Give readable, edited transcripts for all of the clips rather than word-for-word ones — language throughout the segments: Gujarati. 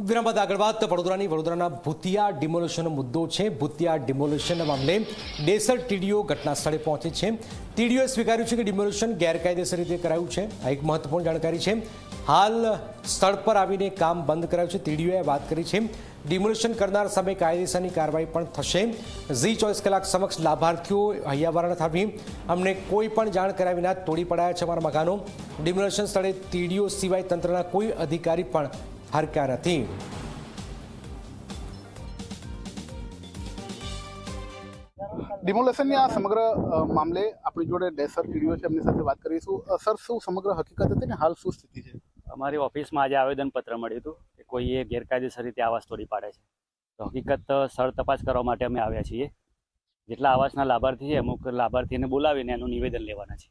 વિરામ બાદ આગળ વાત વડોદરાના ભૂતિયા ડિમોલિશનનો મુદ્દો છે। ભૂતિયા ડિમોલિશન મામલે ડેસર ટીડીઓ ઘટના સ્થળે પહોંચી છે। ટીડીઓએ સ્વીકાર્યું છે કે ડિમોલિશન ગેરકાયદેસર રીતે કરાયું છે। આ એક મહત્વપૂર્ણ જાણકારી છે। હાલ સ્થળ પર આવીને કામ બંધ કરાયું છે। ટીડીઓએ વાત કરી છે ડિમોલિશન કરનાર સામે કાયદેસરની કાર્યવાહી પણ થશે। ઝી 24 કલાક સમક્ષ લાભાર્થીઓ હૈયાવારા નથી આવી। અમને કોઈ પણ જાણ કર્યા વિના તોડી પડાયા છે અમારા મકાનો। ડિમોલિશન સ્થળે ટીડીઓ સિવાય તંત્રના કોઈ અધિકારી પણ હરક્યા નથી। ડિમોલેશનની આ સમગ્ર મામલે આપણી જોડે ડેસર ટીડીઓ છે, એમની સાથે વાત કરીશું। સર, શું સમગ્ર હકીકત હતી ને હાલ શું સ્થિતિ છે? અમારી ઓફિસમાં આજે આવેદનપત્ર મળ્યું હતું કે કોઈએ ગેરકાયદેસર રીતે આવાસ તોડી પાડે છે। તો હકીકત સ્થળ તપાસ કરવા માટે અમે આવ્યા છીએ। જેટલા આવાસના લાભાર્થી છે અમુક લાભાર્થીને બોલાવીને એનું નિવેદન લેવાના છે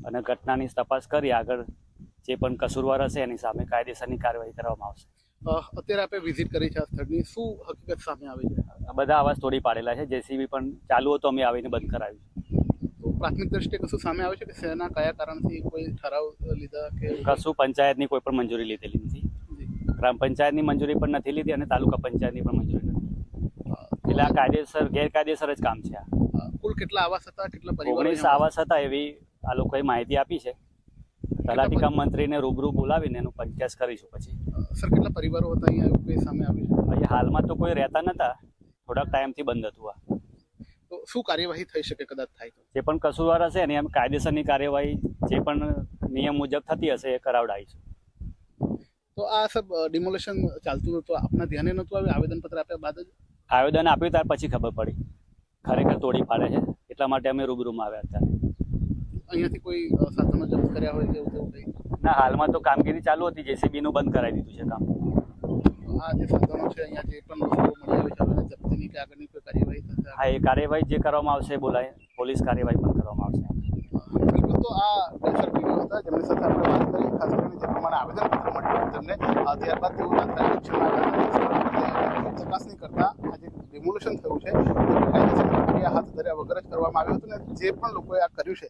અને ઘટનાની તપાસ કરી આગળ જે પણ કસૂરવાર હશે એની સામે કાયદેસરની કાર્યવાહી કરવામાં આવશે। અત્યારે આપણે વિઝિટ કરી છે આ સ્થળની, શું હકીકત સામે આવી છે? બધા આવાસ તોડી પાડેલા છે। જેસીબી પણ ચાલુ હતો, અમે આવીને બંધ કરાવ્યું। તો પ્રાથમિક દ્રષ્ટિએ કશું સામે આવે છે કે શેના કયા કારણથી કોઈ ઠરાવ લીધા કે કશું પંચાયતની કોઈ પણ મંજૂરી લીધેલી નથી। ગ્રામ પંચાયતની મંજૂરી પણ નથી લીધી અને તાલુકા પંચાયતની પણ મંજૂરી નથી। એટલે આ કાયદેસર ગેરકાયદેસર જ કામ છે। આ કુલ કેટલા આવાસ હતા, કેટલા પરિવારો? 19 આવાસ હતા એવી આ લોકોએ માહિતી આપી છે। તલાટી કામ મંત્રીને રૂબરૂ બોલાવીને એનું પંચાયત કરીશું પછી। સર, કેટલા પરિવારો હતા અહીંયા એવું કંઈ સામે આવ્યું છે? અહીંયા હાલમાં તો કોઈ રહેતા નતા, થોડાક ટાઈમથી બંધ હતું। આ તો શું કાર્યવાહી થઈ શકે કદાચ થાય તો? જે પણ કસૂરવાર હશે એની એમ કાયદેસરની કાર્યવાહી જે પણ નિયમ મુજબ થતી હશે એ કરાવડાવીશું। તો આ સબ ડિમોલેશન ચાલતું હતું, આપના ધ્યાને નહોતું આવ્યું? આવેદનપત્ર આપ્યા બાદ જ આવેદન આપ્યું ત્યાર પછી ખબર પડી ખરેખર તોડી પાડે છે, એટલા માટે અમે રૂબરૂમાં આવ્યા હતા। અહીંયાથી કોઈ સાધનો જપ્ત કર્યા હોય કે એવું તેવું કંઈ? ના, હાલમાં તો કામગીરી ચાલુ હતી, જેસીબીનું બંધ કરાવી દીધું છે કામ। આ જે સાધનો છે અહીંયા જે પણ વસ્તુઓ મળી આવી છે હવે જપ્તીની કે આગળની કોઈ કાર્યવાહી થશે? હા, એ કાર્યવાહી જે કરવામાં આવશે એ બોલાય, પોલીસ કાર્યવાહી પણ કરવામાં આવશે। બિલકુલ, તો આ ડેસર ટીડીઓ હતા જેમની સાથે આપણે વાત કરી, ખાસ કરીને જે પ્રમાણે આવેદનપત્ર મળ્યું તેમને ત્યારબાદ તેઓ તાત્કાલિક ચકાસણી કરતા આ જે ડિમોલેશન થયું છે તે કાયદેસરની પ્રક્રિયા હાથ ધર્યા વગર જ કરવામાં આવ્યું હતું ને જે પણ લોકોએ આ કર્યું છે